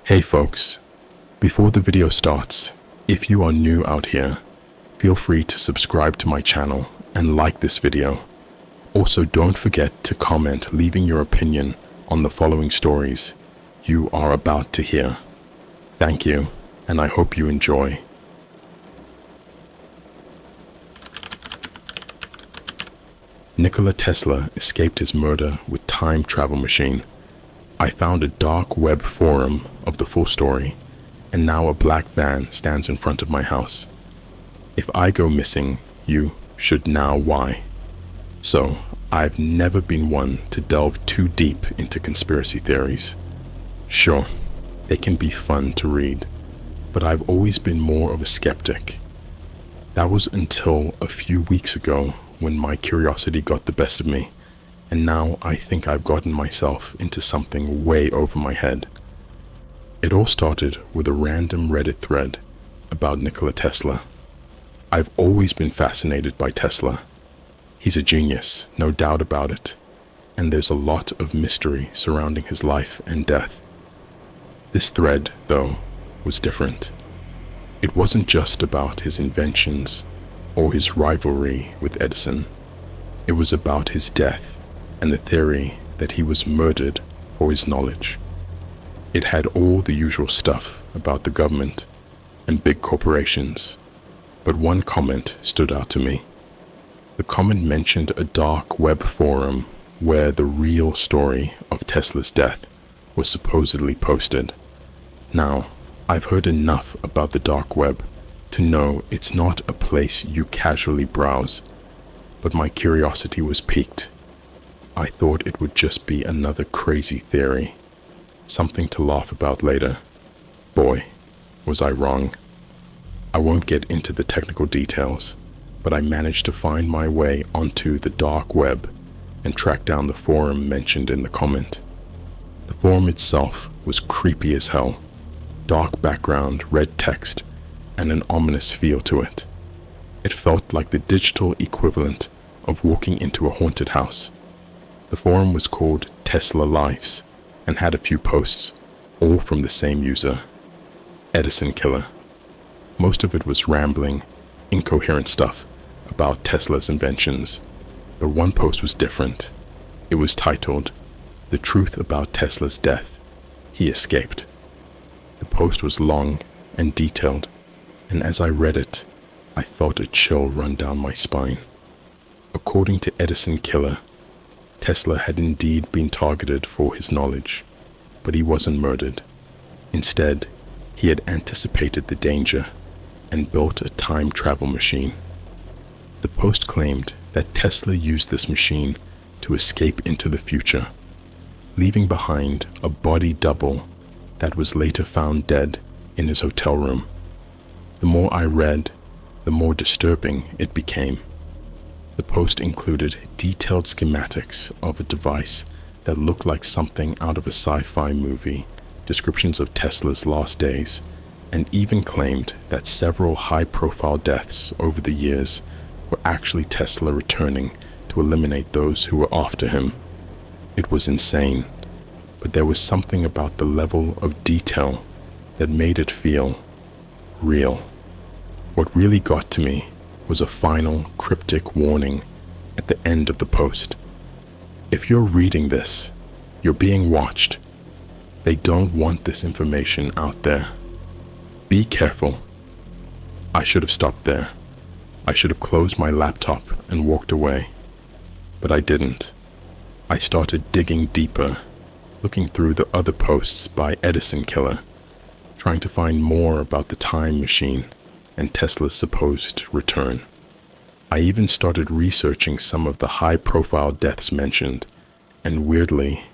Hey folks, before the video starts, if you are new out here, feel free to subscribe to my channel and like this video. Also, don't forget to comment leaving your opinion on the following stories you are about to hear. Thank you, and I hope you enjoy. Nikola Tesla escaped his murder with time travel machine. I found a dark web forum of the full story, and now a black van stands in front of my house. If I go missing, you should know why. So, I've never been one to delve too deep into conspiracy theories. Sure, they can be fun to read, but I've always been more of a skeptic. That was until a few weeks ago when my curiosity got the best of me. And now I think I've gotten myself into something way over my head. It all started with a random Reddit thread about Nikola Tesla. I've always been fascinated by Tesla. He's a genius, no doubt about it, and there's a lot of mystery surrounding his life and death. This thread, though, was different. It wasn't just about his inventions or his rivalry with Edison. It was about his death and the theory that he was murdered for his knowledge. It had all the usual stuff about the government and big corporations, but one comment stood out to me. The comment mentioned a dark web forum where the real story of Tesla's death was supposedly posted. Now, I've heard enough about the dark web to know it's not a place you casually browse, but my curiosity was piqued. I thought it would just be another crazy theory, something to laugh about later. Boy, was I wrong. I won't get into the technical details, but I managed to find my way onto the dark web and track down the forum mentioned in the comment. The forum itself was creepy as hell. Dark background, red text, and an ominous feel to it. It felt like the digital equivalent of walking into a haunted house. The forum was called Tesla Lives and had a few posts, all from the same user, Edison Killer. Most of it was rambling, incoherent stuff about Tesla's inventions, but one post was different. It was titled, "The Truth About Tesla's Death. He Escaped." The post was long and detailed, and as I read it, I felt a chill run down my spine. According to Edison Killer, Tesla had indeed been targeted for his knowledge, but he wasn't murdered. Instead, he had anticipated the danger and built a time travel machine. The post claimed that Tesla used this machine to escape into the future, leaving behind a body double that was later found dead in his hotel room. The more I read, the more disturbing it became. The post included detailed schematics of a device that looked like something out of a sci-fi movie, descriptions of Tesla's last days, and even claimed that several high-profile deaths over the years were actually Tesla returning to eliminate those who were after him. It was insane, but there was something about the level of detail that made it feel real. What really got to me was a final cryptic warning at the end of the post. If you're reading this, you're being watched. They don't want this information out there. Be careful. I should have stopped there. I should have closed my laptop and walked away. But I didn't. I started digging deeper, looking through the other posts by Edison Killer, trying to find more about the time machine and Tesla's supposed return. I even started researching some of the high-profile deaths mentioned, and weirdly,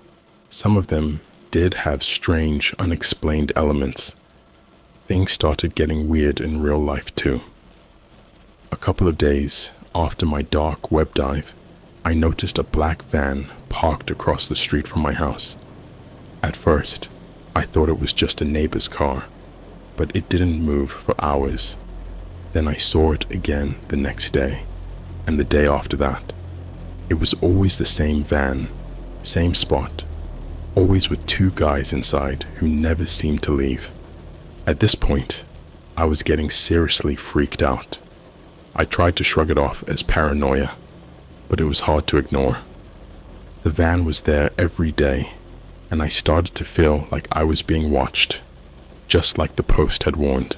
some of them did have strange, unexplained elements. Things started getting weird in real life too. A couple of days after my dark web dive, I noticed a black van parked across the street from my house. At first, I thought it was just a neighbor's car, but it didn't move for hours. Then I saw it again the next day, and the day after that. It was always the same van, same spot, always with two guys inside who never seemed to leave. At this point, I was getting seriously freaked out. I tried to shrug it off as paranoia, but it was hard to ignore. The van was there every day, and I started to feel like I was being watched, just like the post had warned.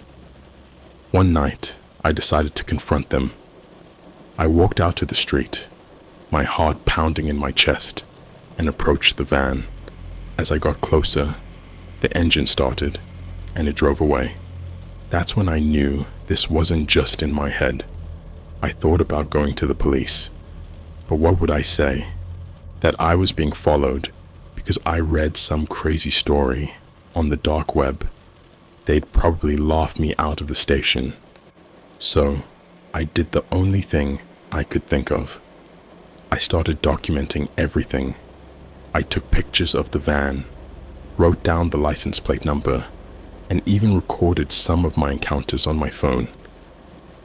One night, I decided to confront them. I walked out to the street, my heart pounding in my chest, and approached the van. As I got closer, the engine started, and it drove away. That's when I knew this wasn't just in my head. I thought about going to the police, but what would I say? That I was being followed because I read some crazy story on the dark web. They'd probably laugh me out of the station. So I did the only thing I could think of. I started documenting everything. I took pictures of the van, wrote down the license plate number, and even recorded some of my encounters on my phone.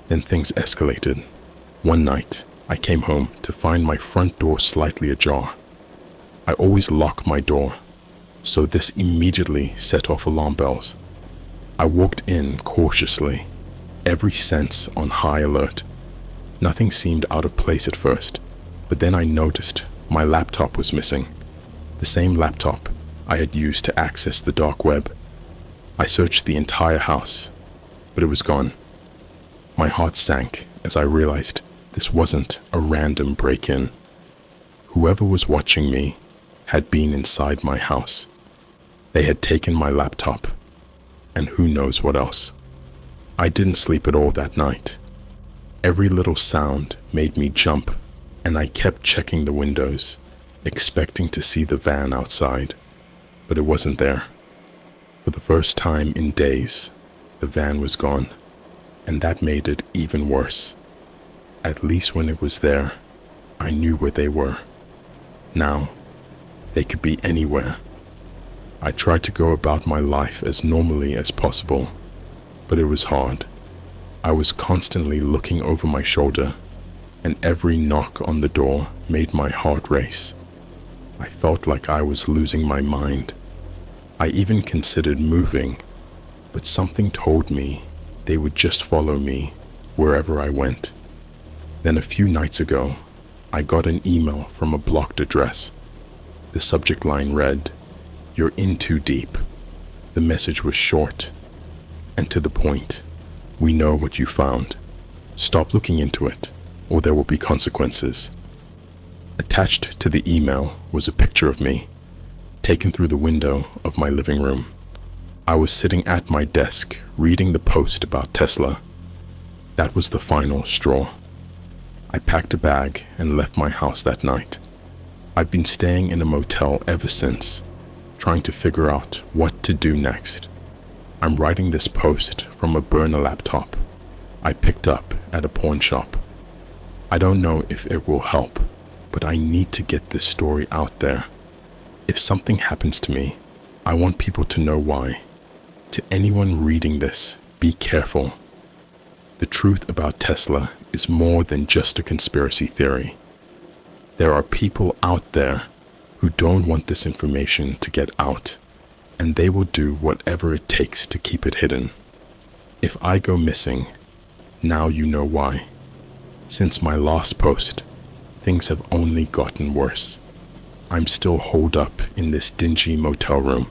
Then things escalated. One night, I came home to find my front door slightly ajar. I always lock my door, so this immediately set off alarm bells. I walked in cautiously, every sense on high alert. Nothing seemed out of place at first, but then I noticed my laptop was missing. The same laptop I had used to access the dark web. I searched the entire house, but it was gone. My heart sank as I realized this wasn't a random break-in. Whoever was watching me had been inside my house. They had taken my laptop, and who knows what else. I didn't sleep at all that night. Every little sound made me jump, and I kept checking the windows, expecting to see the van outside, but it wasn't there. For the first time in days, the van was gone, and that made it even worse. At least when it was there, I knew where they were. Now, they could be anywhere. I tried to go about my life as normally as possible, but it was hard. I was constantly looking over my shoulder, and every knock on the door made my heart race. I felt like I was losing my mind. I even considered moving, but something told me they would just follow me wherever I went. Then a few nights ago, I got an email from a blocked address. The subject line read, "You're in too deep." The message was short and to the point. "We know what you found. Stop looking into it, or there will be consequences." Attached to the email was a picture of me, taken through the window of my living room. I was sitting at my desk reading the post about Tesla. That was the final straw. I packed a bag and left my house that night. I've been staying in a motel ever since, trying to figure out what to do next. I'm writing this post from a burner laptop I picked up at a pawn shop. I don't know if it will help, but I need to get this story out there. If something happens to me, I want people to know why. To anyone reading this, be careful. The truth about Tesla is more than just a conspiracy theory. There are people out there who don't want this information to get out, and they will do whatever it takes to keep it hidden. If I go missing, now you know why. Since my last post, things have only gotten worse. I'm still holed up in this dingy motel room,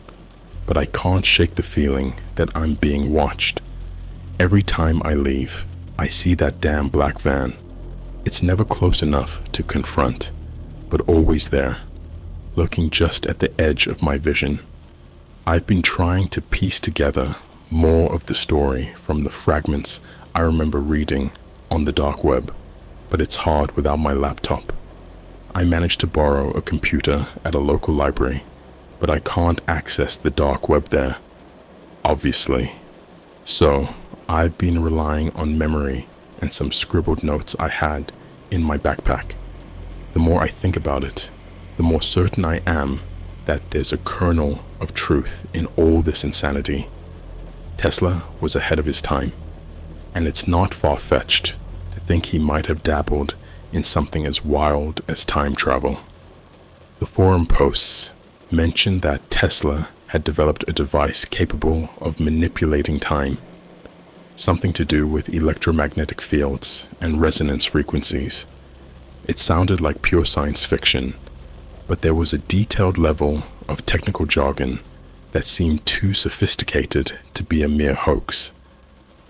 but I can't shake the feeling that I'm being watched. Every time I leave, I see that damn black van. It's never close enough to confront, but always there, lurking just at the edge of my vision. I've been trying to piece together more of the story from the fragments I remember reading on the dark web, but it's hard without my laptop. I managed to borrow a computer at a local library, but I can't access the dark web there, obviously. So I've been relying on memory and some scribbled notes I had in my backpack. The more I think about it, the more certain I am that there's a kernel of truth in all this insanity. Tesla was ahead of his time, and it's not far-fetched to think he might have dabbled in something as wild as time travel. The forum posts mentioned that Tesla had developed a device capable of manipulating time, something to do with electromagnetic fields and resonance frequencies. It sounded like pure science fiction, but there was a detailed level of technical jargon that seemed too sophisticated to be a mere hoax.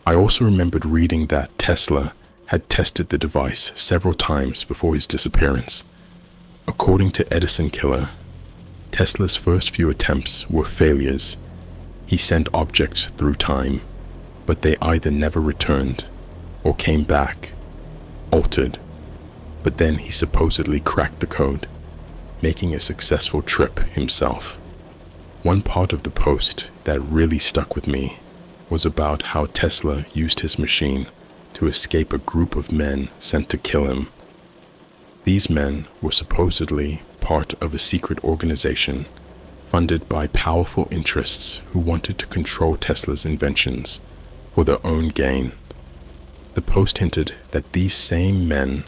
I also remembered reading that Tesla had tested the device several times before his disappearance. According to Edison Killer, Tesla's first few attempts were failures. He sent objects through time, but they either never returned or came back, altered. But then he supposedly cracked the code, making a successful trip himself. One part of the post that really stuck with me was about how Tesla used his machine to escape a group of men sent to kill him. These men were supposedly part of a secret organization funded by powerful interests who wanted to control Tesla's inventions for their own gain. The post hinted that these same men,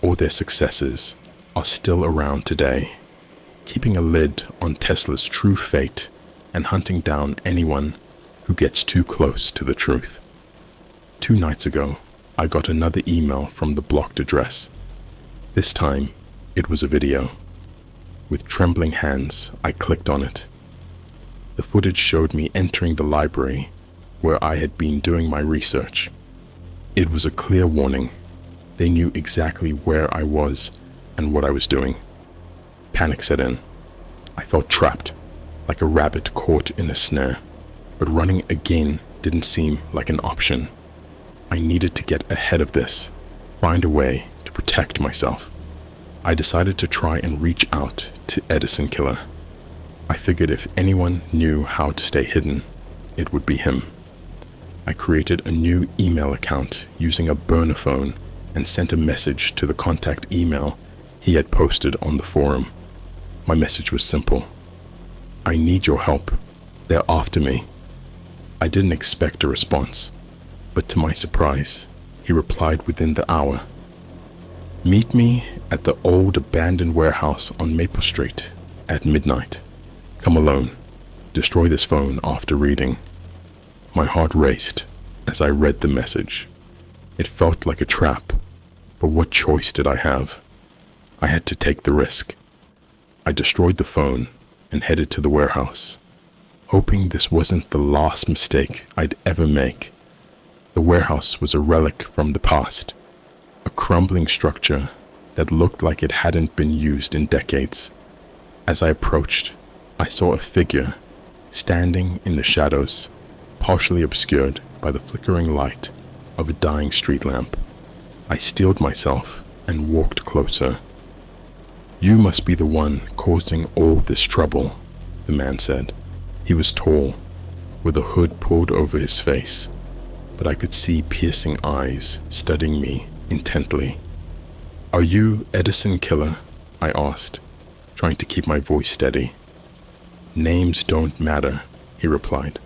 or their successors, are still around today, keeping a lid on Tesla's true fate and hunting down anyone who gets too close to the truth. 2 nights ago, I got another email from the blocked address. This time, it was a video. With trembling hands, I clicked on it. The footage showed me entering the library where I had been doing my research. It was a clear warning. They knew exactly where I was and what I was doing. Panic set in. I felt trapped, like a rabbit caught in a snare, but running again didn't seem like an option. I needed to get ahead of this, find a way to protect myself. I decided to try and reach out to Edison Killer. I figured if anyone knew how to stay hidden, it would be him. I created a new email account using a burner phone and sent a message to the contact email he had posted on the forum. My message was simple. I need your help. They're after me. I didn't expect a response, but to my surprise, he replied within the hour. Meet me at the old abandoned warehouse on Maple Street at midnight. Come alone. Destroy this phone after reading. My heart raced as I read the message. It felt like a trap, but what choice did I have? I had to take the risk. I destroyed the phone and headed to the warehouse, hoping this wasn't the last mistake I'd ever make. The warehouse was a relic from the past, a crumbling structure that looked like it hadn't been used in decades. As I approached, I saw a figure standing in the shadows, partially obscured by the flickering light of a dying street lamp. I steeled myself and walked closer. You must be the one causing all this trouble, the man said. He was tall, with a hood pulled over his face, but I could see piercing eyes studying me intently. Are you Edison Killer? I asked, trying to keep my voice steady. Names don't matter, he replied.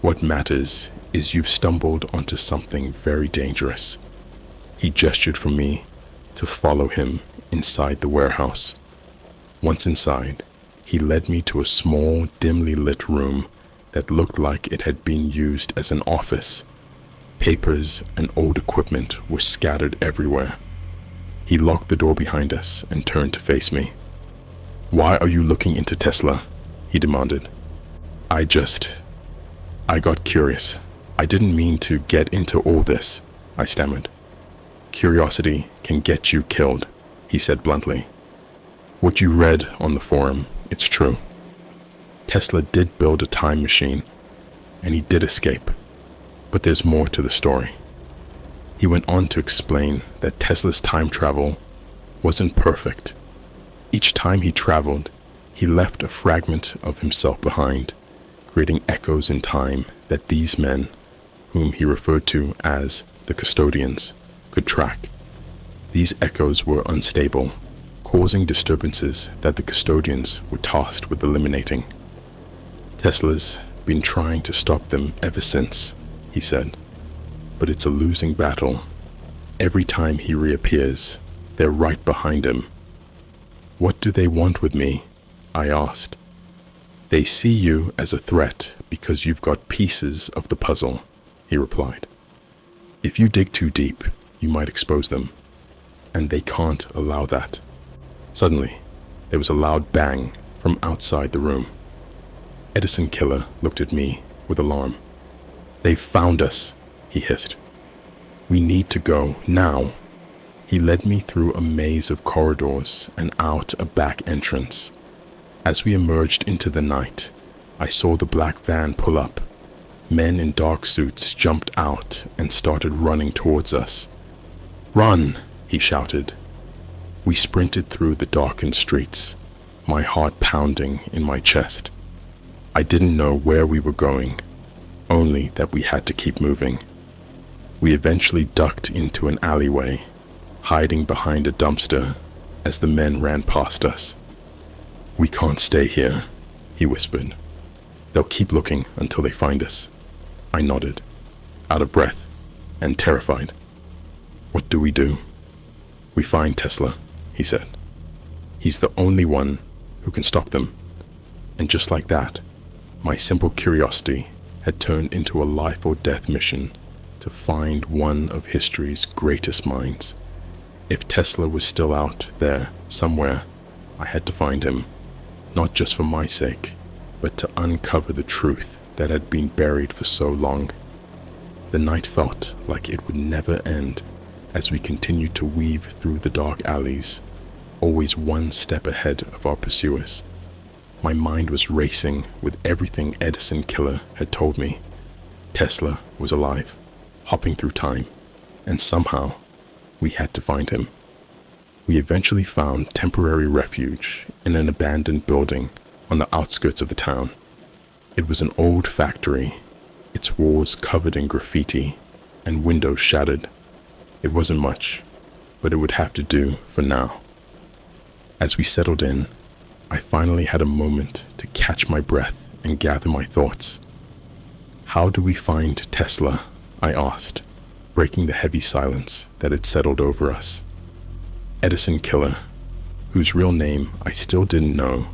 What matters is you've stumbled onto something very dangerous. He gestured for me to follow him inside the warehouse. Once inside, he led me to a small, dimly lit room that looked like it had been used as an office. Papers and old equipment were scattered everywhere. He locked the door behind us and turned to face me. Why are you looking into Tesla? He demanded. I got curious. I didn't mean to get into all this, I stammered. Curiosity can get you killed, he said bluntly. What you read on the forum, it's true. Tesla did build a time machine, and he did escape. But there's more to the story. He went on to explain that Tesla's time travel wasn't perfect. Each time he traveled, he left a fragment of himself behind, creating echoes in time that these men, whom he referred to as the custodians, could track. These echoes were unstable, causing disturbances that the custodians were tasked with eliminating. Tesla's been trying to stop them ever since, he said, but it's a losing battle. Every time he reappears, they're right behind him. What do they want with me? I asked. They see you as a threat because you've got pieces of the puzzle, he replied. If you dig too deep, you might expose them, and they can't allow that. Suddenly, there was a loud bang from outside the room. Edison Killer looked at me with alarm. They've found us, he hissed. We need to go now. He led me through a maze of corridors and out a back entrance. As we emerged into the night, I saw the black van pull up. Men in dark suits jumped out and started running towards us. Run, he shouted. We sprinted through the darkened streets, my heart pounding in my chest. I didn't know where we were going, only that we had to keep moving. We eventually ducked into an alleyway, hiding behind a dumpster as the men ran past us. We can't stay here, he whispered. They'll keep looking until they find us. I nodded, out of breath and terrified. What do we do? We find Tesla, he said. He's the only one who can stop them. And just like that, my simple curiosity had turned into a life or death mission to find one of history's greatest minds. If Tesla was still out there somewhere, I had to find him, not just for my sake, but to uncover the truth that had been buried for so long. The night felt like it would never end as we continued to weave through the dark alleys, always one step ahead of our pursuers. My mind was racing with everything Edison Killer had told me. Tesla was alive, hopping through time, and somehow we had to find him. We eventually found temporary refuge in an abandoned building on the outskirts of the town. It was an old factory, its walls covered in graffiti and windows shattered. It wasn't much, but it would have to do for now. As we settled in, I finally had a moment to catch my breath and gather my thoughts. How do we find Tesla? I asked, breaking the heavy silence that had settled over us. Edison Killer, whose real name I still didn't know,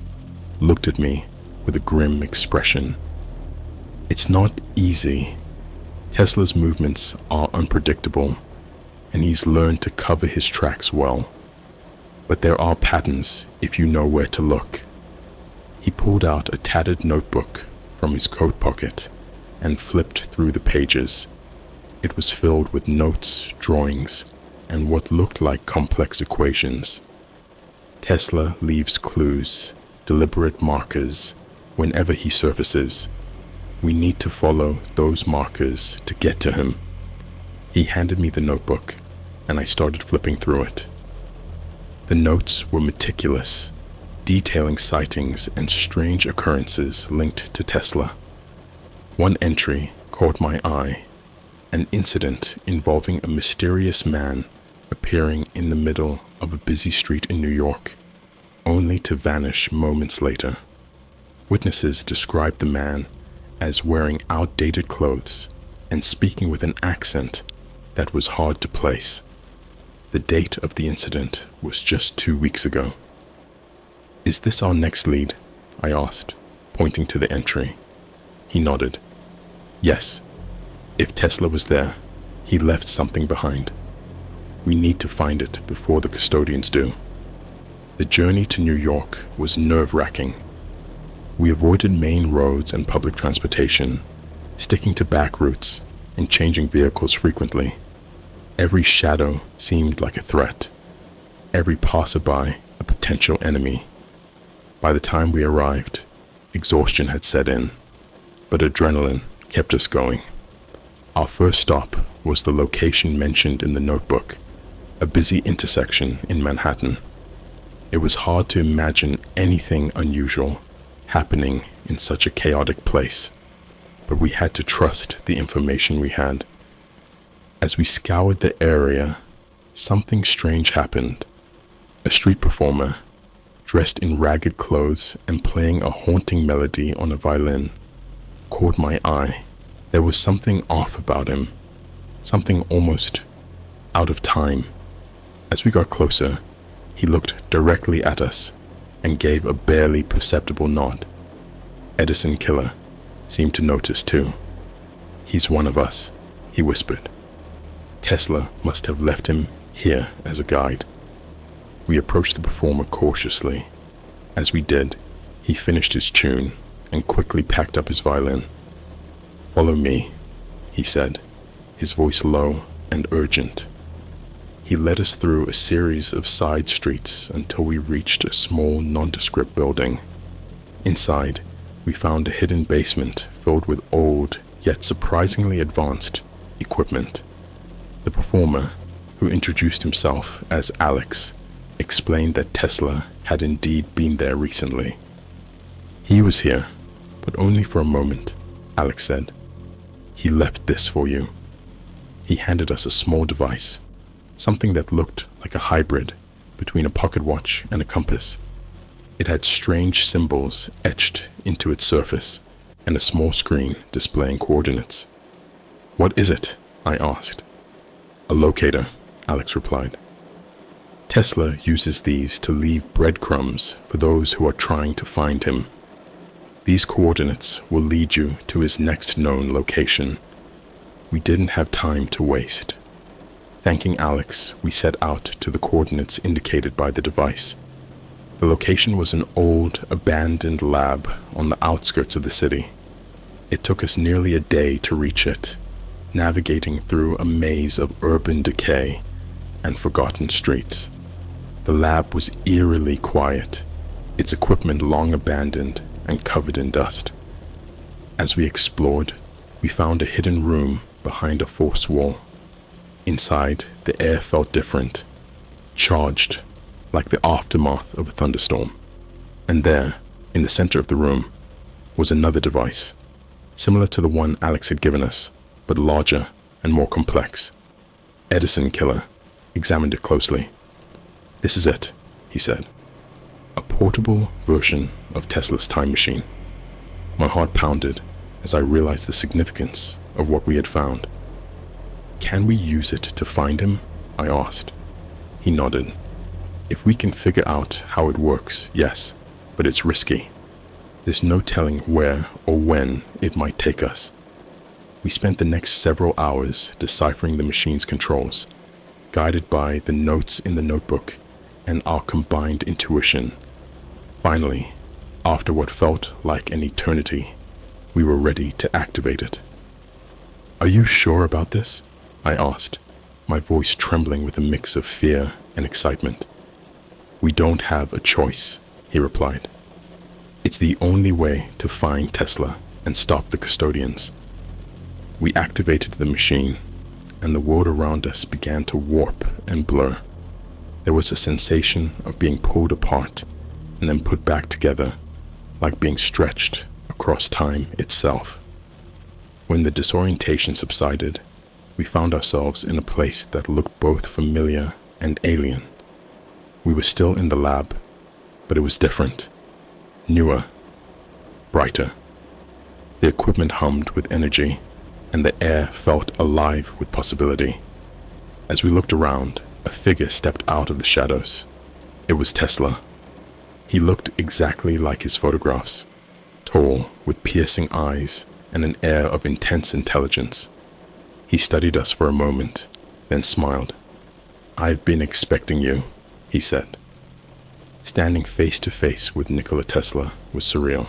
looked at me with a grim expression. It's not easy. Tesla's movements are unpredictable, and he's learned to cover his tracks well. But there are patterns if you know where to look. He pulled out a tattered notebook from his coat pocket and flipped through the pages. It was filled with notes, drawings, and what looked like complex equations. Tesla leaves clues, deliberate markers, whenever he surfaces. We need to follow those markers to get to him. He handed me the notebook, and I started flipping through it. The notes were meticulous, detailing sightings and strange occurrences linked to Tesla. One entry caught my eye, an incident involving a mysterious man appearing in the middle of a busy street in New York, only to vanish moments later. Witnesses described the man as wearing outdated clothes and speaking with an accent that was hard to place. The date of the incident was just 2 weeks ago. Is this our next lead? I asked, pointing to the entry. He nodded. Yes. If Tesla was there, he left something behind. We need to find it before the custodians do. The journey to New York was nerve-wracking. We avoided main roads and public transportation, sticking to back routes and changing vehicles frequently. Every shadow seemed like a threat, every passerby a potential enemy. By the time we arrived, exhaustion had set in, but adrenaline kept us going. Our first stop was the location mentioned in the notebook, a busy intersection in Manhattan. It was hard to imagine anything unusual happening in such a chaotic place, but we had to trust the information we had. As we scoured the area, something strange happened. A street performer, dressed in ragged clothes and playing a haunting melody on a violin, caught my eye. There was something off about him, something almost out of time. As we got closer, he looked directly at us, and gave a barely perceptible nod. Edison Killer seemed to notice too. "He's one of us," he whispered. "Tesla must have left him here as a guide." We approached the performer cautiously. As we did, he finished his tune and quickly packed up his violin. "Follow me," he said, his voice low and urgent. He led us through a series of side streets until we reached a small, nondescript building. Inside, we found a hidden basement filled with old, yet surprisingly advanced, equipment. The performer, who introduced himself as Alex, explained that Tesla had indeed been there recently. "He was here, but only for a moment," Alex said. "He left this for you." He handed us a small device, something that looked like a hybrid between a pocket watch and a compass. It had strange symbols etched into its surface and a small screen displaying coordinates. "What is it?" I asked. "A locator," Alex replied. "Tesla uses these to leave breadcrumbs for those who are trying to find him. These coordinates will lead you to his next known location." We didn't have time to waste. Thanking Alex, we set out to the coordinates indicated by the device. The location was an old, abandoned lab on the outskirts of the city. It took us nearly a day to reach it, navigating through a maze of urban decay and forgotten streets. The lab was eerily quiet, its equipment long abandoned and covered in dust. As we explored, we found a hidden room behind a force wall. Inside, the air felt different, charged, like the aftermath of a thunderstorm. And there, in the center of the room, was another device, similar to the one Alex had given us, but larger and more complex. Edison Killer examined it closely. "This is it," he said. "A portable version of Tesla's time machine." My heart pounded as I realized the significance of what we had found. "Can we use it to find him?" I asked. He nodded. "If we can figure out how it works, yes, but it's risky. There's no telling where or when it might take us." We spent the next several hours deciphering the machine's controls, guided by the notes in the notebook and our combined intuition. Finally, after what felt like an eternity, we were ready to activate it. "Are you sure about this?" I asked, my voice trembling with a mix of fear and excitement. "We don't have a choice," he replied. "It's the only way to find Tesla and stop the custodians." We activated the machine, and the world around us began to warp and blur. There was a sensation of being pulled apart and then put back together, like being stretched across time itself. When the disorientation subsided, we found ourselves in a place that looked both familiar and alien. We were still in the lab, but it was different, newer, brighter. The equipment hummed with energy, and the air felt alive with possibility. As we looked around, a figure stepped out of the shadows. It was Tesla. He looked exactly like his photographs, tall, with piercing eyes and an air of intense intelligence. He studied us for a moment, then smiled. "I've been expecting you," he said. Standing face to face with Nikola Tesla was surreal.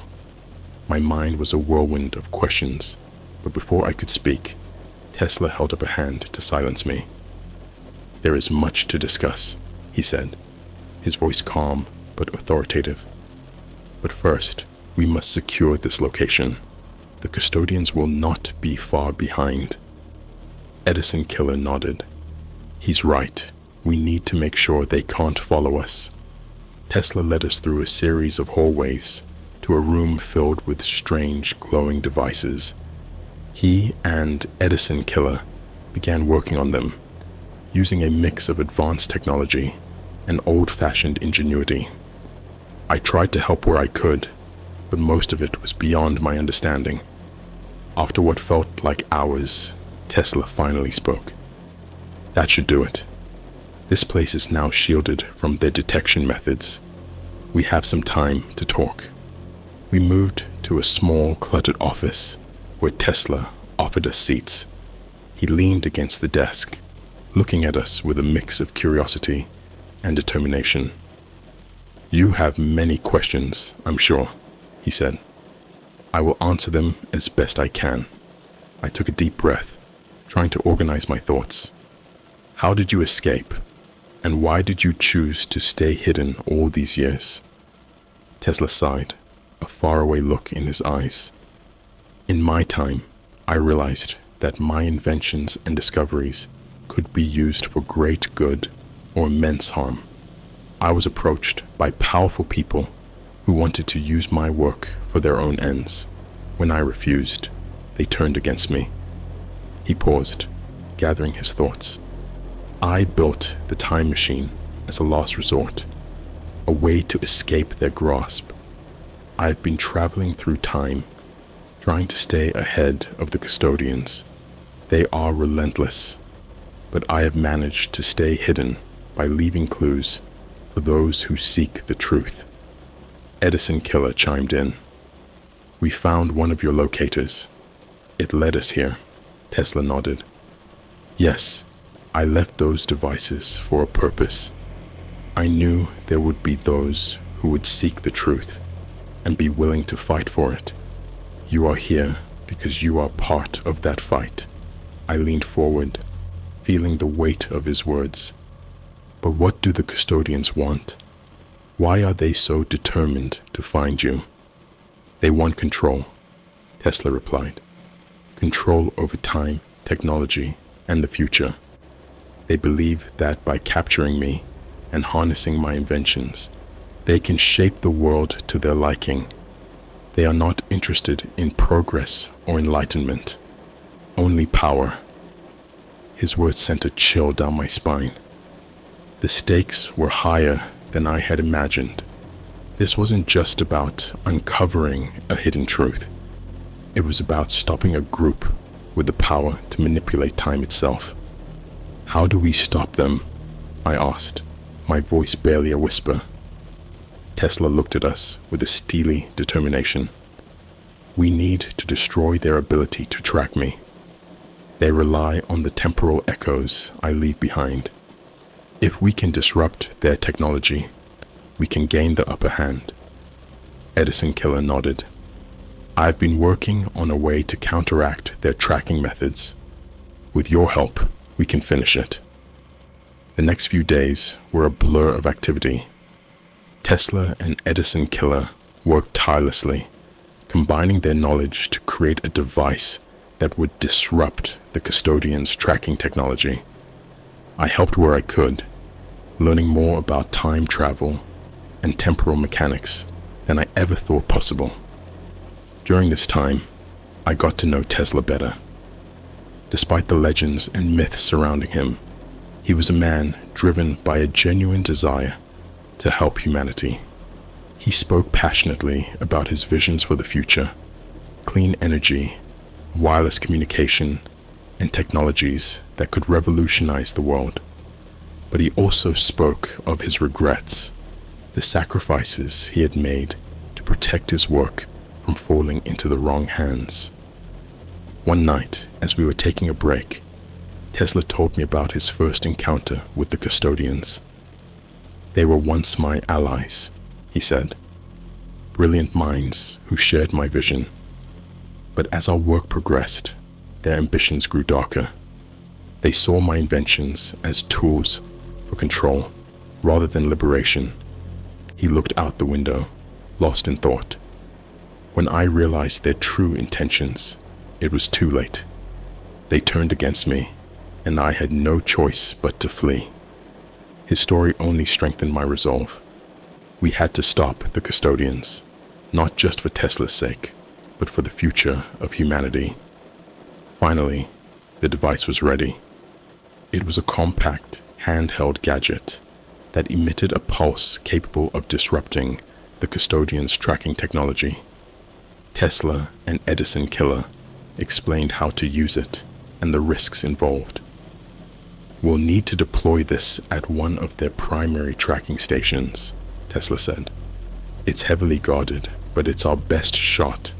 My mind was a whirlwind of questions, but before I could speak, Tesla held up a hand to silence me. "There is much to discuss," he said, his voice calm but authoritative. "But first, we must secure this location. The custodians will not be far behind." Edison Killer nodded. "He's right. We need to make sure they can't follow us." Tesla led us through a series of hallways to a room filled with strange glowing devices. He and Edison Killer began working on them, using a mix of advanced technology and old-fashioned ingenuity. I tried to help where I could, but most of it was beyond my understanding. After what felt like hours, Tesla finally spoke. "That should do it. This place is now shielded from their detection methods. We have some time to talk. We moved to a small, cluttered office where Tesla offered us seats. He leaned against the desk, looking at us with a mix of curiosity and determination. "You have many questions, I'm sure," he said. "I will answer them as best I can." I took a deep breath, trying to organize my thoughts. "How did you escape? And why did you choose to stay hidden all these years?" Tesla sighed, a faraway look in his eyes. "In my time, I realized that my inventions and discoveries could be used for great good or immense harm. I was approached by powerful people who wanted to use my work for their own ends. When I refused, they turned against me." He paused, gathering his thoughts. "I built the time machine as a last resort, a way to escape their grasp. I've been traveling through time, trying to stay ahead of the custodians. They are relentless, but I have managed to stay hidden by leaving clues for those who seek the truth." Edison Killer chimed in. "We found one of your locators. It led us here." Tesla nodded. "Yes, I left those devices for a purpose. I knew there would be those who would seek the truth and be willing to fight for it. You are here because you are part of that fight." I leaned forward, feeling the weight of his words. "But what do the custodians want? Why are they so determined to find you?" "They want control," Tesla replied. "Control over time, technology, and the future. They believe that by capturing me and harnessing my inventions, they can shape the world to their liking. They are not interested in progress or enlightenment, only power." His words sent a chill down my spine. The stakes were higher than I had imagined. This wasn't just about uncovering a hidden truth. It was about stopping a group with the power to manipulate time itself. "How do we stop them?" I asked, my voice barely a whisper. Tesla looked at us with a steely determination. "We need to destroy their ability to track me. They rely on the temporal echoes I leave behind. If we can disrupt their technology, we can gain the upper hand." Edison Killer nodded. "I've been working on a way to counteract their tracking methods. With your help, we can finish it." The next few days were a blur of activity. Tesla and Edison Killer worked tirelessly, combining their knowledge to create a device that would disrupt the custodians' tracking technology. I helped where I could, learning more about time travel and temporal mechanics than I ever thought possible. During this time, I got to know Tesla better. Despite the legends and myths surrounding him, he was a man driven by a genuine desire to help humanity. He spoke passionately about his visions for the future: clean energy, wireless communication, and technologies that could revolutionize the world. But he also spoke of his regrets, the sacrifices he had made to protect his work from falling into the wrong hands. One night, as we were taking a break, Tesla told me about his first encounter with the custodians. "They were once my allies," he said. "Brilliant minds who shared my vision. But as our work progressed, their ambitions grew darker. They saw my inventions as tools for control rather than liberation." He looked out the window, lost in thought. When I realized their true intentions, it was too late. They turned against me, and I had no choice but to flee. His story only strengthened my resolve. We had to stop the custodians, not just for Tesla's sake, but for the future of humanity. Finally, the device was ready. It was a compact, handheld gadget that emitted a pulse capable of disrupting the custodians' tracking technology. Tesla and Edison Killer explained how to use it and the risks involved. "We'll need to deploy this at one of their primary tracking stations," Tesla said. It's heavily guarded, but it's our best shot.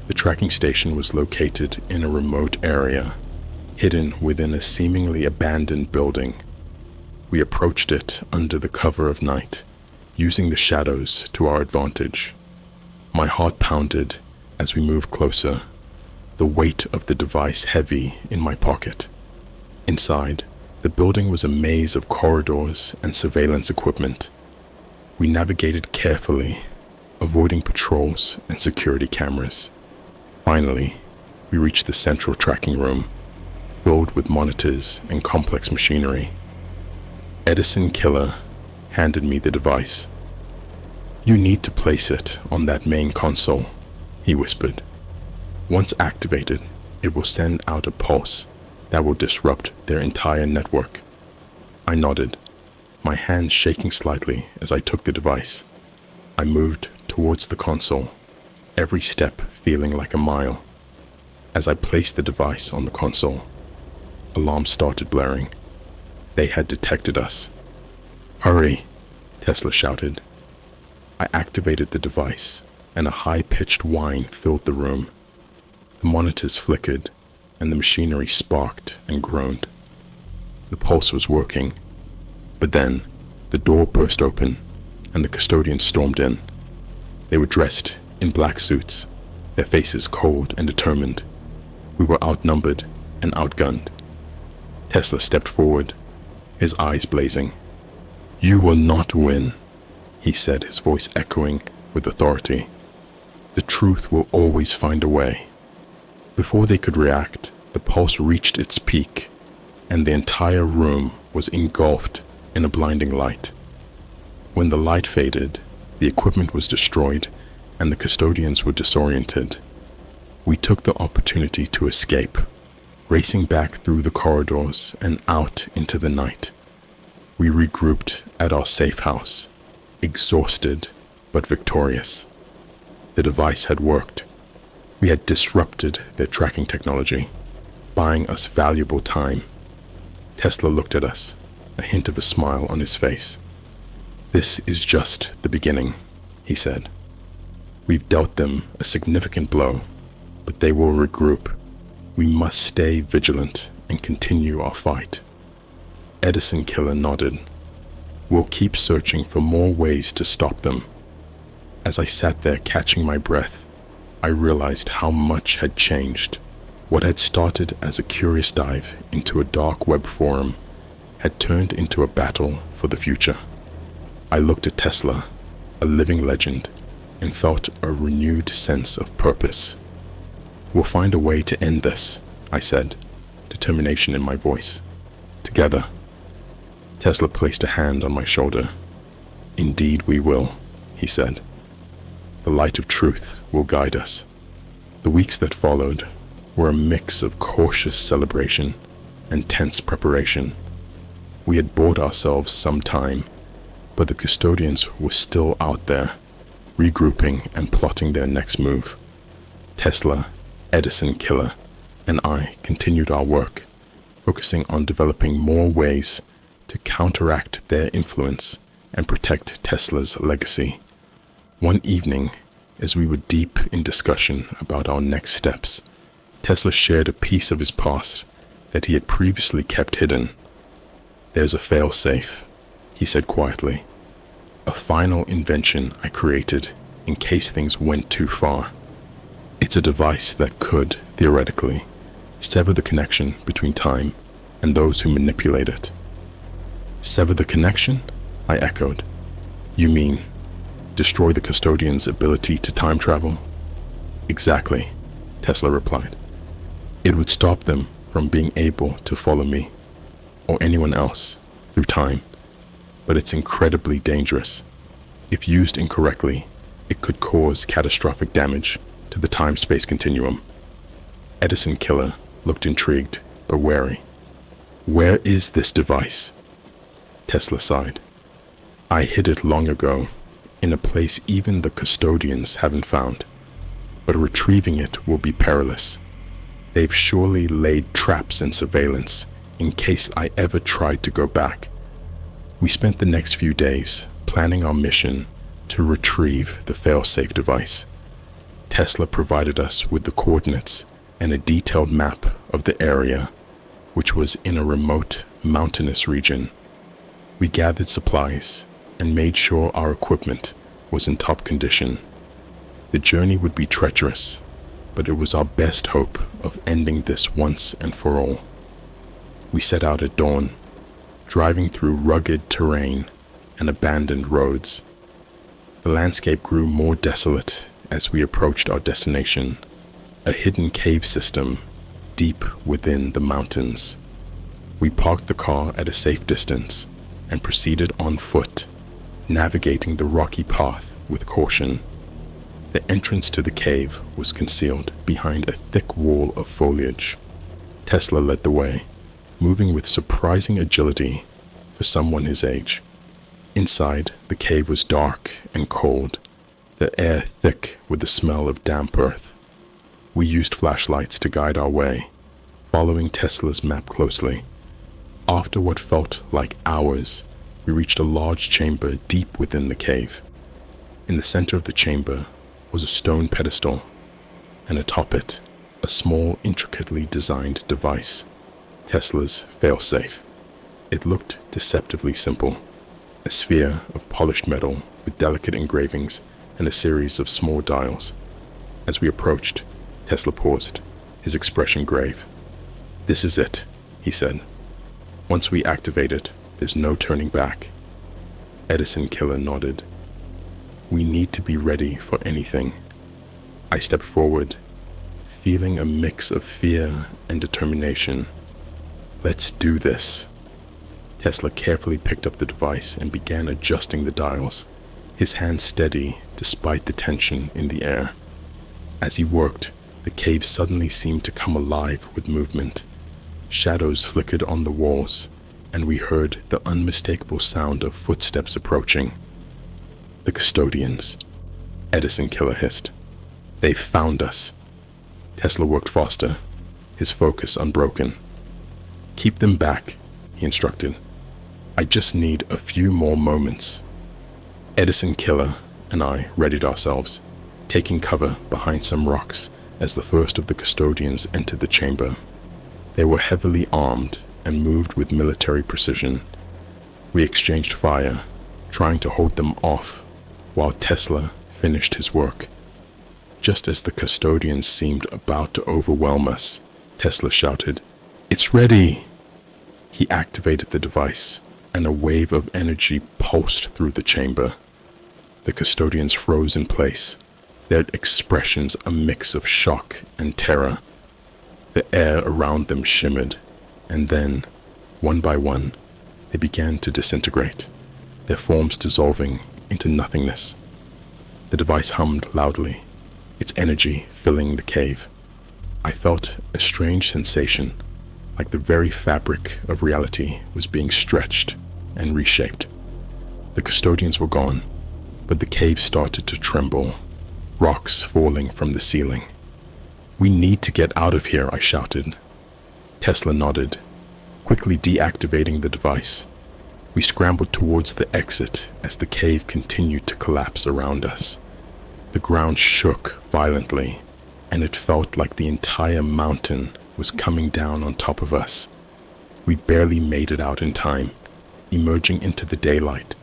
The tracking station was located in a remote area, hidden within a seemingly abandoned building. We approached it under the cover of night, using the shadows to our advantage. My heart pounded as we moved closer, the weight of the device heavy in my pocket. Inside, the building was a maze of corridors and surveillance equipment. We navigated carefully, avoiding patrols and security cameras. Finally, we reached the central tracking room, filled with monitors and complex machinery. Edison Killer handed me the device. "You need to place it on that main console," he whispered. "Once activated, it will send out a pulse that will disrupt their entire network." I nodded, my hand shaking slightly as I took the device. I moved towards the console, every step feeling like a mile. As I placed the device on the console, alarms started blaring. They had detected us. "Hurry," Tesla shouted. I activated the device, and a high-pitched whine filled the room. The monitors flickered, and the machinery sparked and groaned. The pulse was working, but then the door burst open, and the custodians stormed in. They were dressed in black suits, their faces cold and determined. We were outnumbered and outgunned. Tesla stepped forward, his eyes blazing. "You will not win," he said, his voice echoing with authority. "The truth will always find a way." Before they could react, the pulse reached its peak, and the entire room was engulfed in a blinding light. When the light faded, the equipment was destroyed, and the custodians were disoriented. We took the opportunity to escape, racing back through the corridors and out into the night. We regrouped at our safe house, exhausted but victorious. The device had worked. We had disrupted their tracking technology, buying us valuable time. Tesla looked at us, a hint of a smile on his face. "This is just the beginning," he said. "We've dealt them a significant blow, but they will regroup. We must stay vigilant and continue our fight." Edison Killer nodded. "We'll keep searching for more ways to stop them." As I sat there catching my breath, I realized how much had changed. What had started as a curious dive into a dark web forum had turned into a battle for the future. I looked at Tesla, a living legend, and felt a renewed sense of purpose. "We'll find a way to end this," I said, determination in my voice. "Together." Tesla placed a hand on my shoulder. "Indeed we will," he said. "The light of truth will guide us." The weeks that followed were a mix of cautious celebration and tense preparation. We had bought ourselves some time, but the custodians were still out there, regrouping and plotting their next move. Tesla, Edison Killer, and I continued our work, focusing on developing more ways to counteract their influence and protect Tesla's legacy. One evening, as we were deep in discussion about our next steps, Tesla shared a piece of his past that he had previously kept hidden. "There's a fail-safe," he said quietly. "A final invention I created in case things went too far. It's a device that could, theoretically, sever the connection between time and those who manipulate it." "Sever the connection?" I echoed. "You mean destroy the custodian's ability to time travel?" "Exactly," Tesla replied. "It would stop them from being able to follow me, or anyone else, through time. But it's incredibly dangerous. If used incorrectly, it could cause catastrophic damage to the time-space continuum." Edison Killer looked intrigued but wary. "Where is this device?" Tesla sighed. "I hid it long ago, in a place even the custodians haven't found. But retrieving it will be perilous. They've surely laid traps and surveillance in case I ever tried to go back." We spent the next few days planning our mission to retrieve the fail-safe device. Tesla provided us with the coordinates and a detailed map of the area, which was in a remote, mountainous region. We gathered supplies and made sure our equipment was in top condition. The journey would be treacherous, but it was our best hope of ending this once and for all. We set out at dawn, driving through rugged terrain and abandoned roads. The landscape grew more desolate as we approached our destination, a hidden cave system deep within the mountains. We parked the car at a safe distance and proceeded on foot, navigating the rocky path with caution. The entrance to the cave was concealed behind a thick wall of foliage. Tesla led the way, moving with surprising agility for someone his age. Inside, the cave was dark and cold, the air thick with the smell of damp earth. We used flashlights to guide our way, following Tesla's map closely. After what felt like hours, we reached a large chamber deep within the cave. In the center of the chamber was a stone pedestal, and atop it, a small, intricately designed device, Tesla's failsafe. It looked deceptively simple, a sphere of polished metal with delicate engravings and a series of small dials. As we approached, Tesla paused, his expression grave. "This is it," he said. "Once we activate it, there's no turning back." Edison Killer nodded. "We need to be ready for anything." I stepped forward, feeling a mix of fear and determination. "Let's do this." Tesla carefully picked up the device and began adjusting the dials, his hands steady despite the tension in the air. As he worked, the cave suddenly seemed to come alive with movement. Shadows flickered on the walls, and we heard the unmistakable sound of footsteps approaching. "The custodians," Edison Killer hissed. "They've found us." Tesla worked faster, his focus unbroken. "Keep them back," he instructed. "I just need a few more moments." Edison Killer and I readied ourselves, taking cover behind some rocks as the first of the custodians entered the chamber. They were heavily armed and moved with military precision. We exchanged fire, trying to hold them off, while Tesla finished his work. Just as the custodians seemed about to overwhelm us, Tesla shouted, "It's ready!" He activated the device, and a wave of energy pulsed through the chamber. The custodians froze in place, their expressions a mix of shock and terror. The air around them shimmered, and then, one by one, they began to disintegrate, their forms dissolving into nothingness. The device hummed loudly, its energy filling the cave. I felt a strange sensation, like the very fabric of reality was being stretched and reshaped. The custodians were gone, but the cave started to tremble, rocks falling from the ceiling. "We need to get out of here," I shouted. Tesla nodded, quickly deactivating the device. We scrambled towards the exit as the cave continued to collapse around us. The ground shook violently, and it felt like the entire mountain was coming down on top of us. We barely made it out in time, emerging into the daylight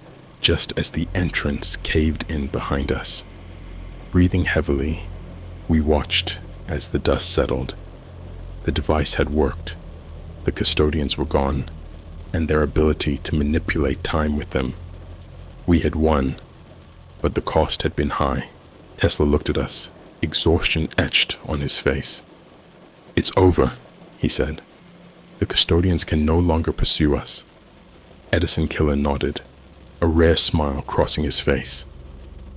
just as the entrance caved in behind us. Breathing heavily, we watched as the dust settled. The device had worked. The custodians were gone, and their ability to manipulate time with them. We had won, but the cost had been high. Tesla looked at us, exhaustion etched on his face. "It's over," he said. "The custodians can no longer pursue us." Edison Killer nodded, a rare smile crossing his face.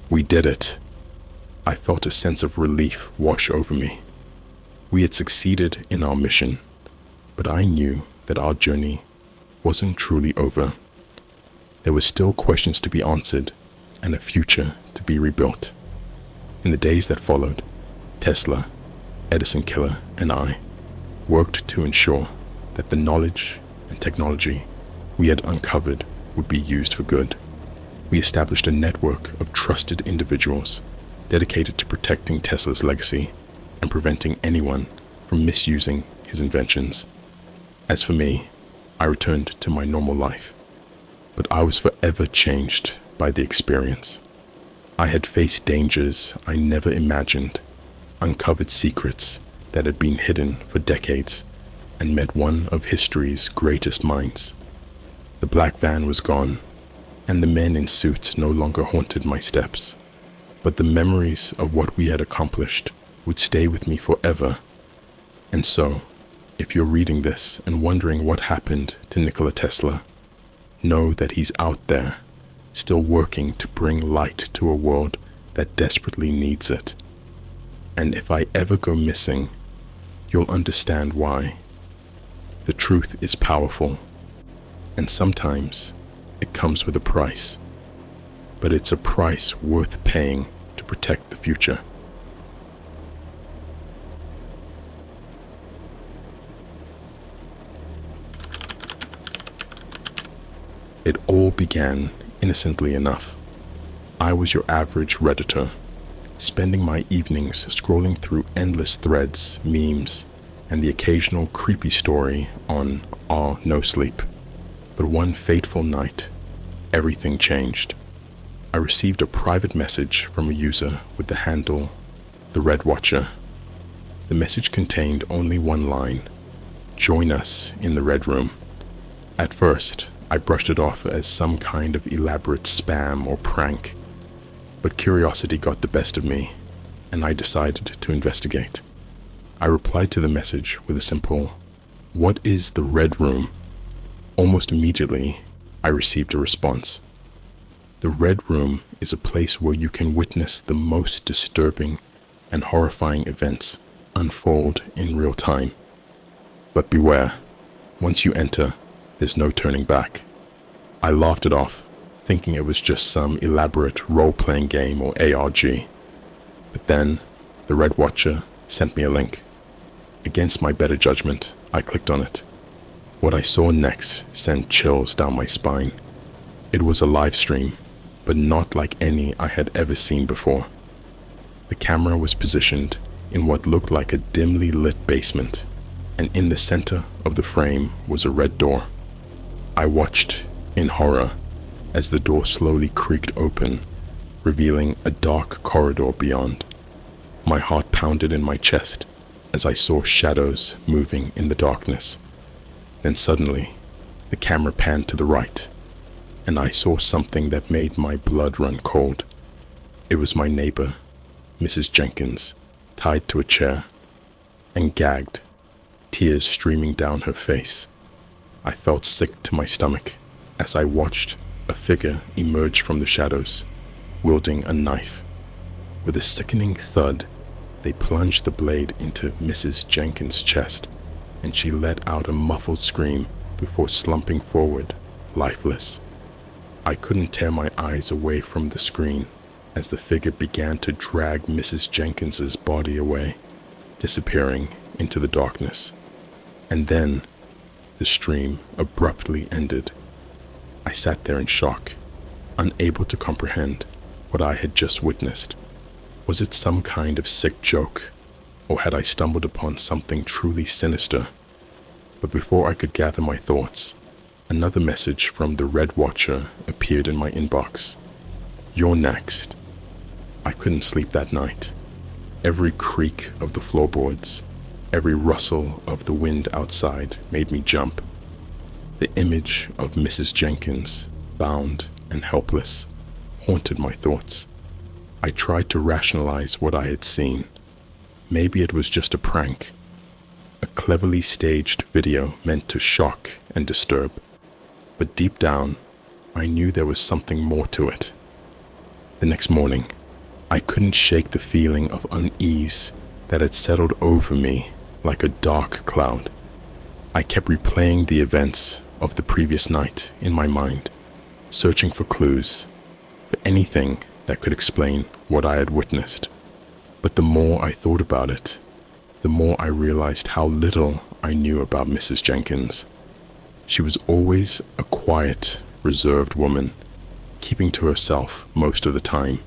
"We did it." I felt a sense of relief wash over me. We had succeeded in our mission, but I knew that our journey wasn't truly over. There were still questions to be answered and a future to be rebuilt. In the days that followed, Tesla, Edison Killer, and I worked to ensure that the knowledge and technology we had uncovered would be used for good. We We established a network of trusted individuals dedicated to protecting Tesla's legacy and preventing anyone from misusing his inventions. As for me, I returned to my normal life, but I was forever changed by the experience. I had faced dangers I never imagined, uncovered secrets that had been hidden for decades, and met one of history's greatest minds. The black van was gone, and the men in suits no longer haunted my steps, but the memories of what we had accomplished would stay with me forever. And so, if you're reading this and wondering what happened to Nikola Tesla, know that he's out there, still working to bring light to a world that desperately needs it. And if I ever go missing, you'll understand why. The truth is powerful, and sometimes it comes with a price, but it's a price worth paying to protect the future. It all began innocently enough. I was your average Redditor, spending my evenings scrolling through endless threads, memes, and the occasional creepy story on No Sleep. But one fateful night, everything changed. I received a private message from a user with the handle The Red Watcher. The message contained only one line: "Join us in the Red Room." At first, I brushed it off as some kind of elaborate spam or prank, but curiosity got the best of me, and I decided to investigate. I replied to the message with a simple, "What is the Red Room?" Almost immediately, I received a response. The Red Room is a place where you can witness the most disturbing and horrifying events unfold in real time. But beware, once you enter, there's no turning back. I laughed it off, thinking it was just some elaborate role-playing game or ARG. But then, the Red Watcher sent me a link. Against my better judgment, I clicked on it. What I saw next sent chills down my spine. It was a live stream, but not like any I had ever seen before. The camera was positioned in what looked like a dimly lit basement, and in the center of the frame was a red door. I watched in horror as the door slowly creaked open, revealing a dark corridor beyond. My heart pounded in my chest as I saw shadows moving in the darkness. Then suddenly, the camera panned to the right, and I saw something that made my blood run cold. It was my neighbor, Mrs. Jenkins, tied to a chair and gagged, tears streaming down her face. I felt sick to my stomach as I watched a figure emerge from the shadows, wielding a knife. With a sickening thud, they plunged the blade into Mrs. Jenkins' chest, and she let out a muffled scream before slumping forward, lifeless. I couldn't tear my eyes away from the screen as the figure began to drag Mrs. Jenkins's body away, disappearing into the darkness. And then, the stream abruptly ended. I sat there in shock, unable to comprehend what I had just witnessed. Was it some kind of sick joke, or had I stumbled upon something truly sinister? But before I could gather my thoughts, another message from the Red Watcher appeared in my inbox. "You're next." I couldn't sleep that night. Every creak of the floorboards, every rustle of the wind outside made me jump. The image of Mrs. Jenkins, bound and helpless, haunted my thoughts. I tried to rationalize what I had seen. Maybe it was just a prank, a cleverly staged video meant to shock and disturb. But deep down, I knew there was something more to it. The next morning, I couldn't shake the feeling of unease that had settled over me like a dark cloud. I kept replaying the events of the previous night in my mind, searching for clues, for anything that could explain what I had witnessed. But the more I thought about it, the more I realized how little I knew about Mrs. Jenkins. She was always a quiet, reserved woman, keeping to herself most of the time.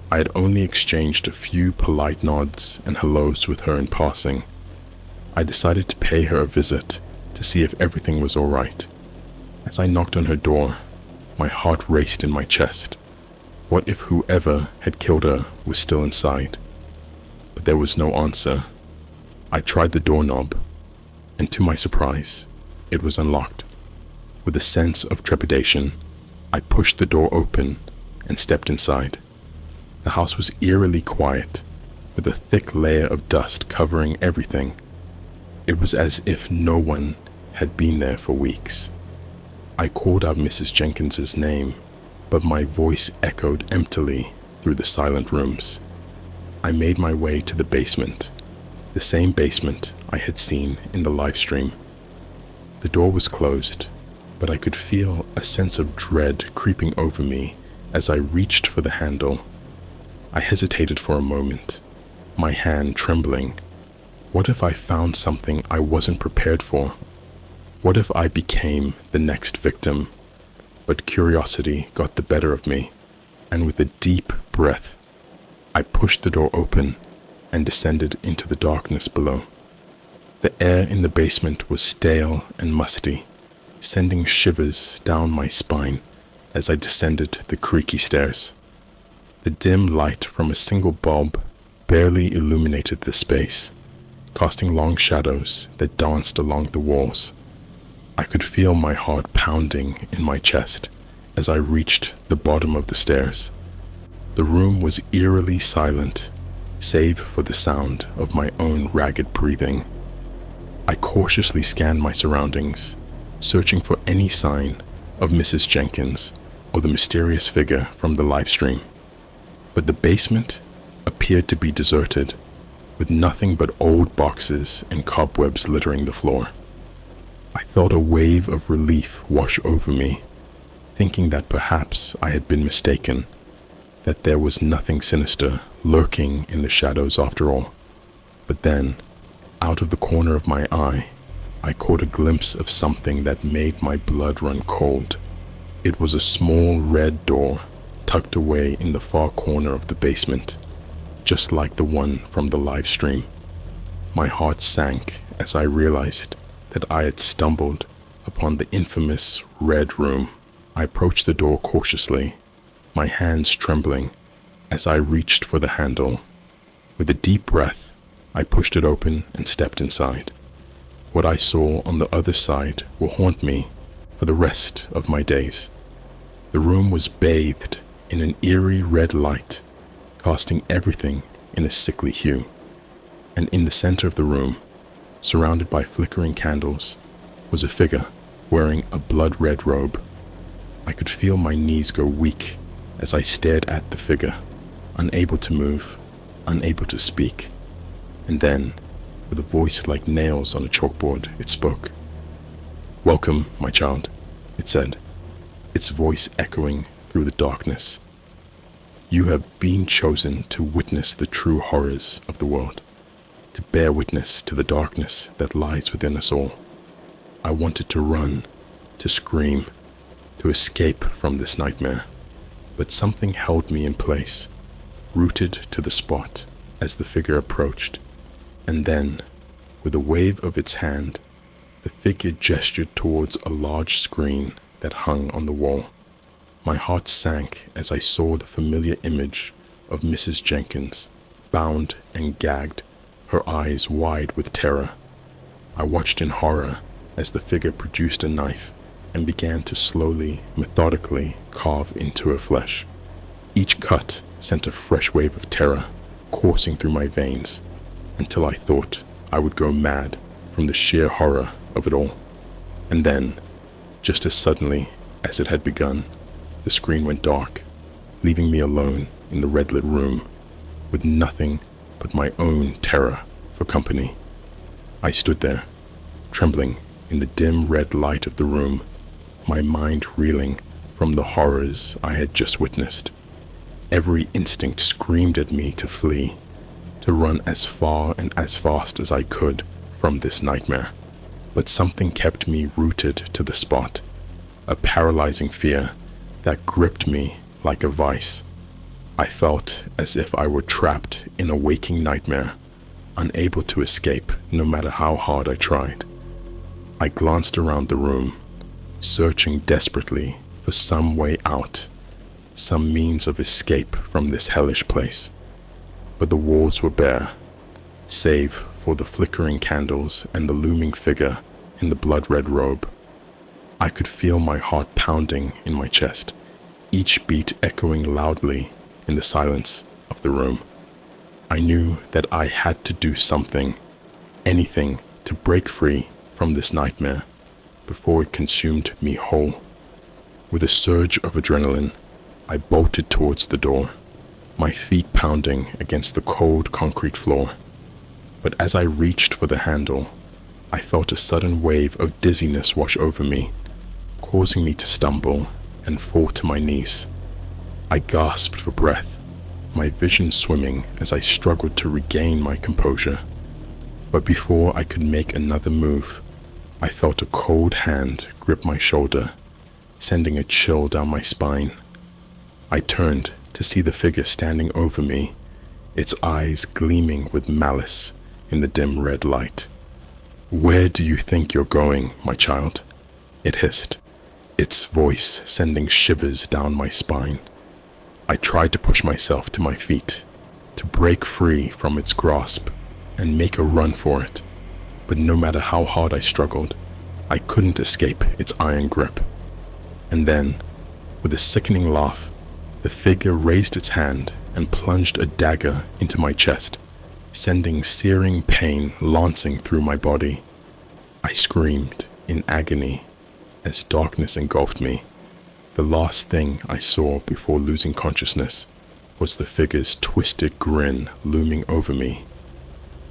I had only exchanged a few polite nods and hellos with her in passing. I decided to pay her a visit to see if everything was all right. As I knocked on her door, my heart raced in my chest. What if whoever had killed her was still inside? But there was no answer. I tried the doorknob, and to my surprise, it was unlocked. With a sense of trepidation, I pushed the door open and stepped inside. The house was eerily quiet, with a thick layer of dust covering everything. It was as if no one had been there for weeks. I called out Mrs. Jenkins's name, but my voice echoed emptily through the silent rooms. I made my way to the basement, the same basement I had seen in the live stream. The door was closed, but I could feel a sense of dread creeping over me as I reached for the handle. I hesitated for a moment, my hand trembling. What if I found something I wasn't prepared for? What if I became the next victim? But curiosity got the better of me, and with a deep breath, I pushed the door open and descended into the darkness below. The air in the basement was stale and musty, sending shivers down my spine as I descended the creaky stairs. The dim light from a single bulb barely illuminated the space, casting long shadows that danced along the walls. I could feel my heart pounding in my chest as I reached the bottom of the stairs. The room was eerily silent, save for the sound of my own ragged breathing. I cautiously scanned my surroundings, searching for any sign of Mrs. Jenkins or the mysterious figure from the live stream. But the basement appeared to be deserted, with nothing but old boxes and cobwebs littering the floor. I felt a wave of relief wash over me, thinking that perhaps I had been mistaken, that there was nothing sinister lurking in the shadows after all. But then, out of the corner of my eye, I caught a glimpse of something that made my blood run cold. It was a small red door tucked away in the far corner of the basement, just like the one from the live stream. My heart sank as I realized that I had stumbled upon the infamous Red Room. I approached the door cautiously, my hands trembling as I reached for the handle. With a deep breath, I pushed it open and stepped inside. What I saw on the other side will haunt me for the rest of my days. The room was bathed in an eerie red light, casting everything in a sickly hue. And in the center of the room, surrounded by flickering candles, was a figure wearing a blood-red robe. I could feel my knees go weak as I stared at the figure, unable to move, unable to speak. And then, with a voice like nails on a chalkboard, it spoke. "Welcome, my child," it said, its voice echoing through the darkness. "You have been chosen to witness the true horrors of the world, to bear witness to the darkness that lies within us all. I wanted to run, to scream, to escape from this nightmare, but something held me in place, rooted to the spot as the figure approached. And then, with a wave of its hand, the figure gestured towards a large screen that hung on the wall. My heart sank as I saw the familiar image of Mrs. Jenkins, bound and gagged, her eyes wide with terror. I watched in horror as the figure produced a knife and began to slowly, methodically carve into her flesh. Each cut sent a fresh wave of terror coursing through my veins, until I thought I would go mad from the sheer horror of it all. And then, just as suddenly as it had begun, the screen went dark, leaving me alone in the red-lit room, with nothing but my own terror for company. I stood there, trembling in the dim red light of the room, my mind reeling from the horrors I had just witnessed. Every instinct screamed at me to flee, to run as far and as fast as I could from this nightmare. But something kept me rooted to the spot, a paralyzing fear that gripped me like a vice. I felt as if I were trapped in a waking nightmare, unable to escape no matter how hard I tried. I glanced around the room, searching desperately for some way out, some means of escape from this hellish place. But the walls were bare, save for the flickering candles and the looming figure in the blood-red robe. I could feel my heart pounding in my chest, each beat echoing loudly in the silence of the room. I knew that I had to do something, anything, to break free from this nightmare before it consumed me whole. With a surge of adrenaline, I bolted towards the door, my feet pounding against the cold concrete floor. But as I reached for the handle, I felt a sudden wave of dizziness wash over me, causing me to stumble and fall to my knees. I gasped for breath, my vision swimming as I struggled to regain my composure. But before I could make another move, I felt a cold hand grip my shoulder, sending a chill down my spine. I turned to see the figure standing over me, its eyes gleaming with malice in the dim red light. "Where do you think you're going, my child?" it hissed, its voice sending shivers down my spine. I tried to push myself to my feet, to break free from its grasp and make a run for it, but no matter how hard I struggled, I couldn't escape its iron grip. And then, with a sickening laugh, the figure raised its hand and plunged a dagger into my chest, sending searing pain lancing through my body. I screamed in agony as darkness engulfed me. The last thing I saw before losing consciousness was the figure's twisted grin looming over me.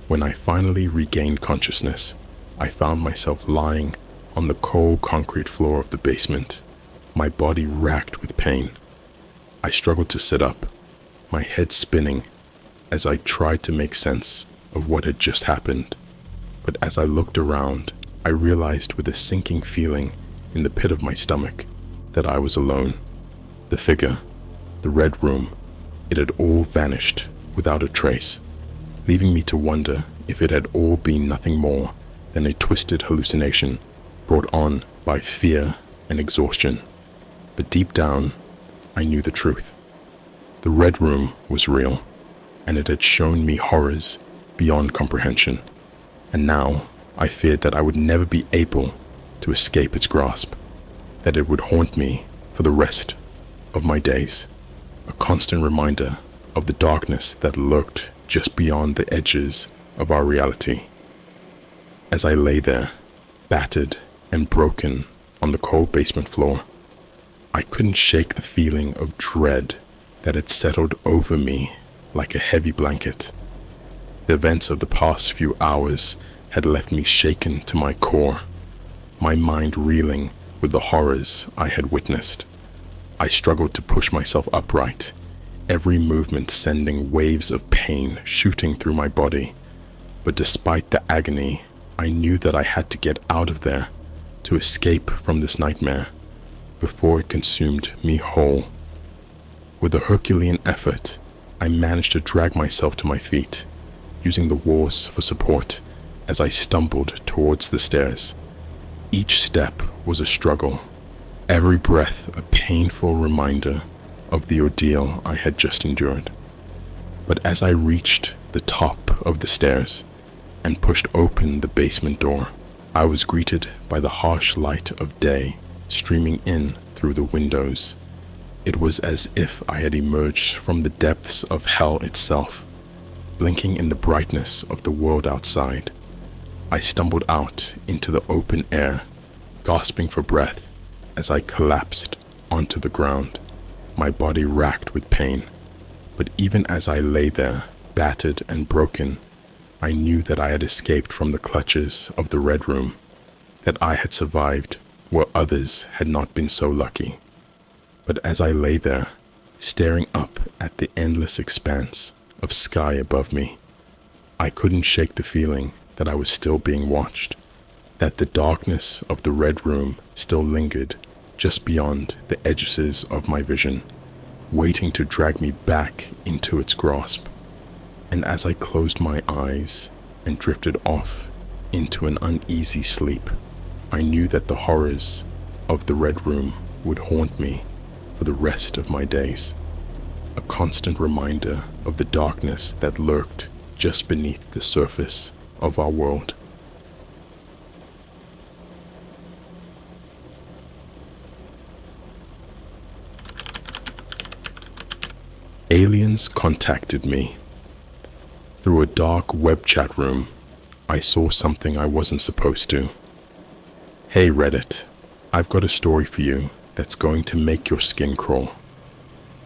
When I finally regained consciousness, I found myself lying on the cold concrete floor of the basement, my body racked with pain. I struggled to sit up, my head spinning as I tried to make sense of what had just happened. But as I looked around, I realized with a sinking feeling in the pit of my stomach that I was alone. The figure, the red room, it had all vanished without a trace, leaving me to wonder if it had all been nothing more than a twisted hallucination brought on by fear and exhaustion. But deep down, I knew the truth. The red room was real, and it had shown me horrors beyond comprehension. And now I feared that I would never be able to escape its grasp, that it would haunt me for the rest of my days, a constant reminder of the darkness that lurked just beyond the edges of our reality. As I lay there, battered and broken on the cold basement floor, I couldn't shake the feeling of dread that had settled over me like a heavy blanket. The events of the past few hours had left me shaken to my core, my mind reeling with the horrors I had witnessed. I struggled to push myself upright, every movement sending waves of pain shooting through my body. But despite the agony, I knew that I had to get out of there to escape from this nightmare before it consumed me whole. With a Herculean effort, I managed to drag myself to my feet, using the walls for support as I stumbled towards the stairs. Each step was a struggle, every breath a painful reminder of the ordeal I had just endured. But as I reached the top of the stairs and pushed open the basement door, I was greeted by the harsh light of day streaming in through the windows. It was as if I had emerged from the depths of hell itself, blinking in the brightness of the world outside. I stumbled out into the open air, gasping for breath as I collapsed onto the ground, my body racked with pain. But even as I lay there, battered and broken, I knew that I had escaped from the clutches of the Red Room, that I had survived where others had not been so lucky. But as I lay there, staring up at the endless expanse of sky above me, I couldn't shake the feeling that I was still being watched, that the darkness of the Red Room still lingered just beyond the edges of my vision, waiting to drag me back into its grasp. And as I closed my eyes and drifted off into an uneasy sleep, I knew that the horrors of the Red Room would haunt me for the rest of my days, a constant reminder of the darkness that lurked just beneath the surface of our world. Aliens contacted me. Through a dark web chat room, I saw something I wasn't supposed to. Hey Reddit, I've got a story for you that's going to make your skin crawl.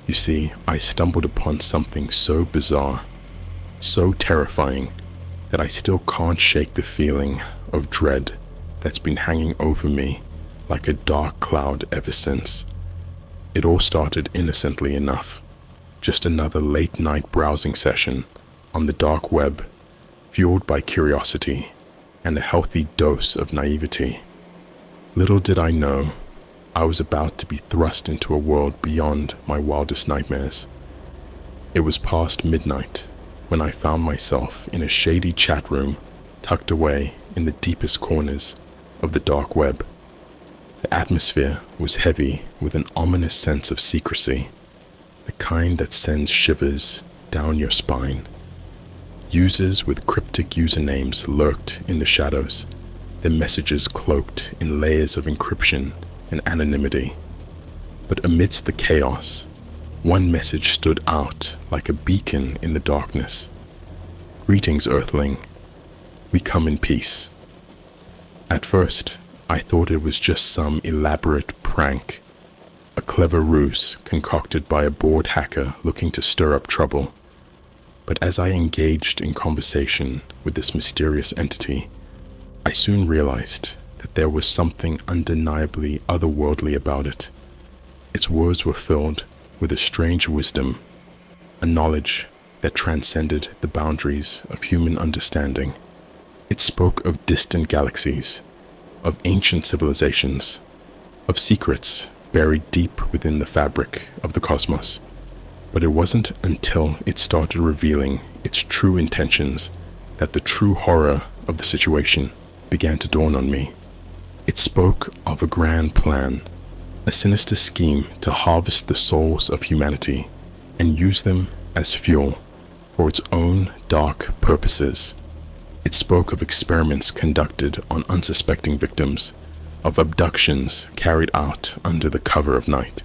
You see, I stumbled upon something so bizarre, so terrifying, that I still can't shake the feeling of dread that's been hanging over me like a dark cloud ever since. It all started innocently enough, just another late night browsing session on the dark web, fueled by curiosity and a healthy dose of naivety. Little did I know, I was about to be thrust into a world beyond my wildest nightmares. It was past midnight when I found myself in a shady chat room tucked away in the deepest corners of the dark web. The atmosphere was heavy with an ominous sense of secrecy, the kind that sends shivers down your spine. Users with cryptic usernames lurked in the shadows, their messages cloaked in layers of encryption and anonymity. But amidst the chaos, one message stood out like a beacon in the darkness. Greetings, Earthling. We come in peace. At first, I thought it was just some elaborate prank, a clever ruse concocted by a bored hacker looking to stir up trouble. But as I engaged in conversation with this mysterious entity, I soon realized that there was something undeniably otherworldly about it. Its words were filled with a strange wisdom, a knowledge that transcended the boundaries of human understanding. It spoke of distant galaxies, of ancient civilizations, of secrets buried deep within the fabric of the cosmos. But it wasn't until it started revealing its true intentions that the true horror of the situation began to dawn on me. It spoke of a grand plan, a sinister scheme to harvest the souls of humanity and use them as fuel for its own dark purposes. It spoke of experiments conducted on unsuspecting victims, of abductions carried out under the cover of night,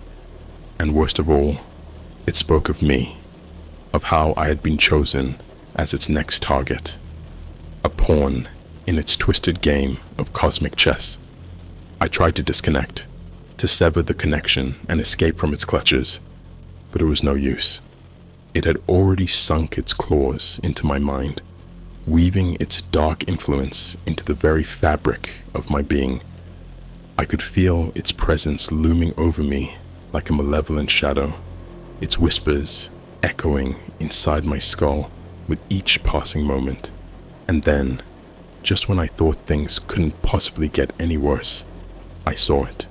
and worst of all, it spoke of me, of how I had been chosen as its next target, a pawn in its twisted game of cosmic chess. I tried to disconnect, to sever the connection and escape from its clutches, but it was no use. It had already sunk its claws into my mind, weaving its dark influence into the very fabric of my being. I could feel its presence looming over me like a malevolent shadow, its whispers echoing inside my skull with each passing moment. And then, just when I thought things couldn't possibly get any worse, I saw it.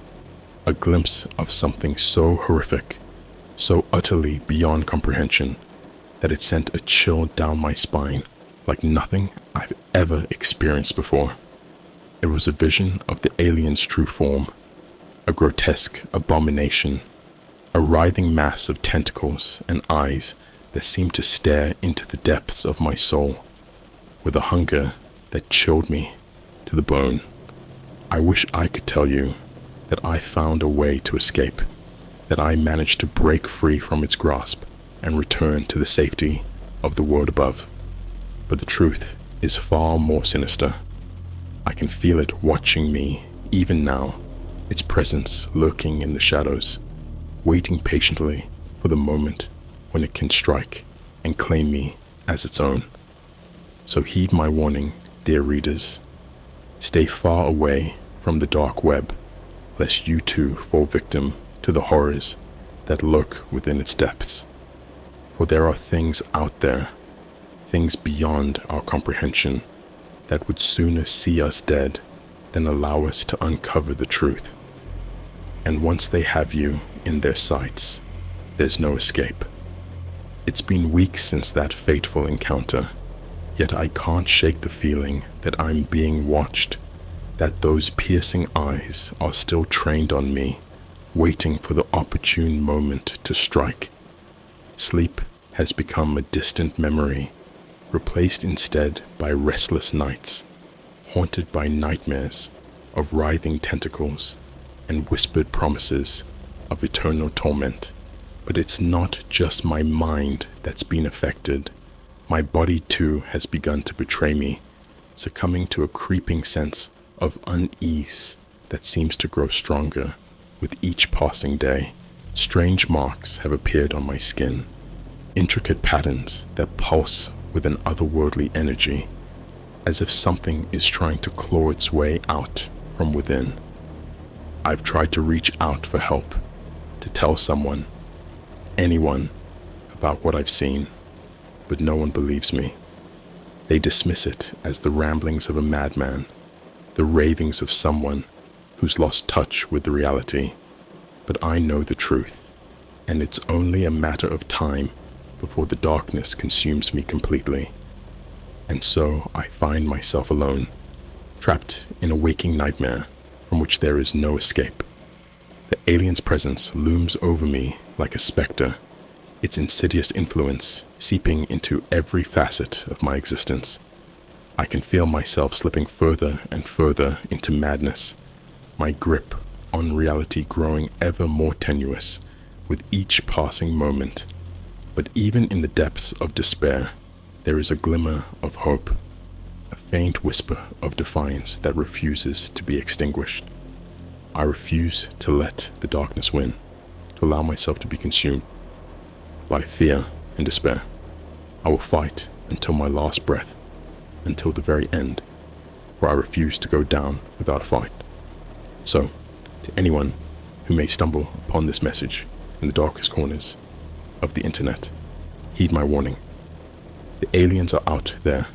A glimpse of something so horrific, so utterly beyond comprehension, that it sent a chill down my spine like nothing I've ever experienced before. It was a vision of the alien's true form, a grotesque abomination, a writhing mass of tentacles and eyes that seemed to stare into the depths of my soul with a hunger that chilled me to the bone. I wish I could tell you that I found a way to escape, that I managed to break free from its grasp and return to the safety of the world above. But the truth is far more sinister. I can feel it watching me even now, its presence lurking in the shadows, waiting patiently for the moment when it can strike and claim me as its own. So heed my warning, dear readers. Stay far away from the dark web, lest you too fall victim to the horrors that lurk within its depths. For there are things out there, things beyond our comprehension, that would sooner see us dead than allow us to uncover the truth. And once they have you in their sights, there's no escape. It's been weeks since that fateful encounter, yet I can't shake the feeling that I'm being watched, that those piercing eyes are still trained on me, waiting for the opportune moment to strike. Sleep has become a distant memory, replaced instead by restless nights, haunted by nightmares of writhing tentacles and whispered promises of eternal torment. But it's not just my mind that's been affected. My body too has begun to betray me, succumbing to a creeping sense of unease that seems to grow stronger with each passing day. Strange marks have appeared on my skin, intricate patterns that pulse with an otherworldly energy, as if something is trying to claw its way out from within. I've tried to reach out for help, to tell someone, anyone, about what I've seen, but no one believes me. They dismiss it as the ramblings of a madman, the ravings of someone who's lost touch with the reality. But I know the truth, and it's only a matter of time before the darkness consumes me completely. And so I find myself alone, trapped in a waking nightmare from which there is no escape. The alien's presence looms over me like a specter, its insidious influence seeping into every facet of my existence. I can feel myself slipping further and further into madness, my grip on reality growing ever more tenuous with each passing moment. But even in the depths of despair, there is a glimmer of hope, a faint whisper of defiance that refuses to be extinguished. I refuse to let the darkness win, to allow myself to be consumed by fear and despair. I will fight until my last breath, until the very end, for I refuse to go down without a fight. So, to anyone who may stumble upon this message in the darkest corners of the internet, heed my warning. The aliens are out there,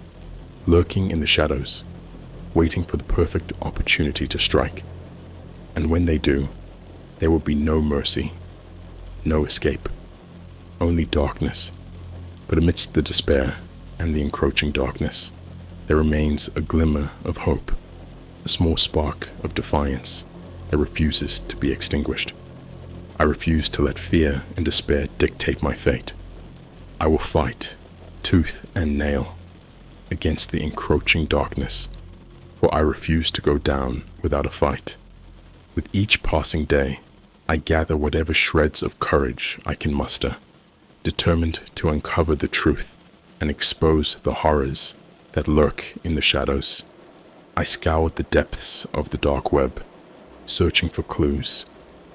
lurking in the shadows, waiting for the perfect opportunity to strike. And when they do, there will be no mercy, no escape, only darkness. But amidst the despair and the encroaching darkness, there remains a glimmer of hope, a small spark of defiance that refuses to be extinguished. I refuse to let fear and despair dictate my fate. I will fight, tooth and nail, against the encroaching darkness, for I refuse to go down without a fight. With each passing day, I gather whatever shreds of courage I can muster, determined to uncover the truth and expose the horrors that lurk in the shadows. I scoured the depths of the dark web, searching for clues,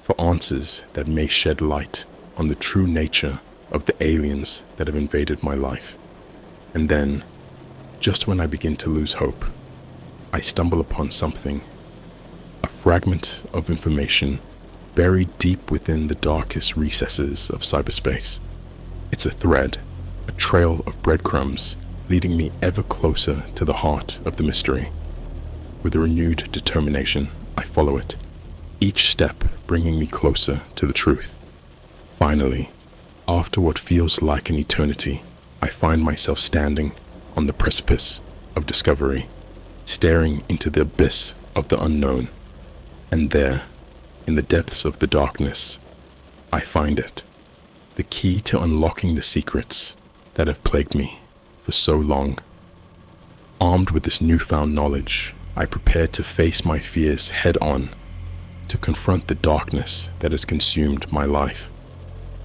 for answers that may shed light on the true nature of the aliens that have invaded my life. And then, just when I begin to lose hope, I stumble upon something, a fragment of information buried deep within the darkest recesses of cyberspace. It's a thread, a trail of breadcrumbs leading me ever closer to the heart of the mystery. With a renewed determination, I follow it, each step bringing me closer to the truth. Finally, after what feels like an eternity, I find myself standing on the precipice of discovery, staring into the abyss of the unknown. And there, in the depths of the darkness, I find it, the key to unlocking the secrets that have plagued me for so long. Armed with this newfound knowledge, I prepare to face my fears head on, to confront the darkness that has consumed my life.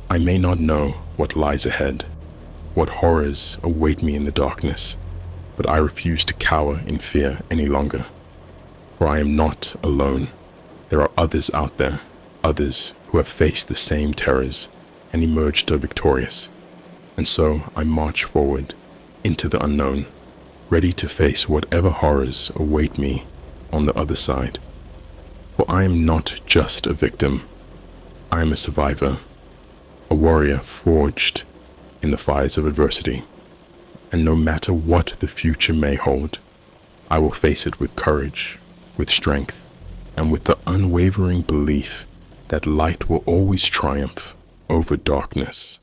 I may not know what lies ahead, what horrors await me in the darkness, but I refuse to cower in fear any longer. For I am not alone. There are others out there, others who have faced the same terrors and emerged victorious. And so I march forward into the unknown, ready to face whatever horrors await me on the other side. For I am not just a victim. I am a survivor, a warrior forged in the fires of adversity. And no matter what the future may hold, I will face it with courage, with strength, and with the unwavering belief that light will always triumph over darkness.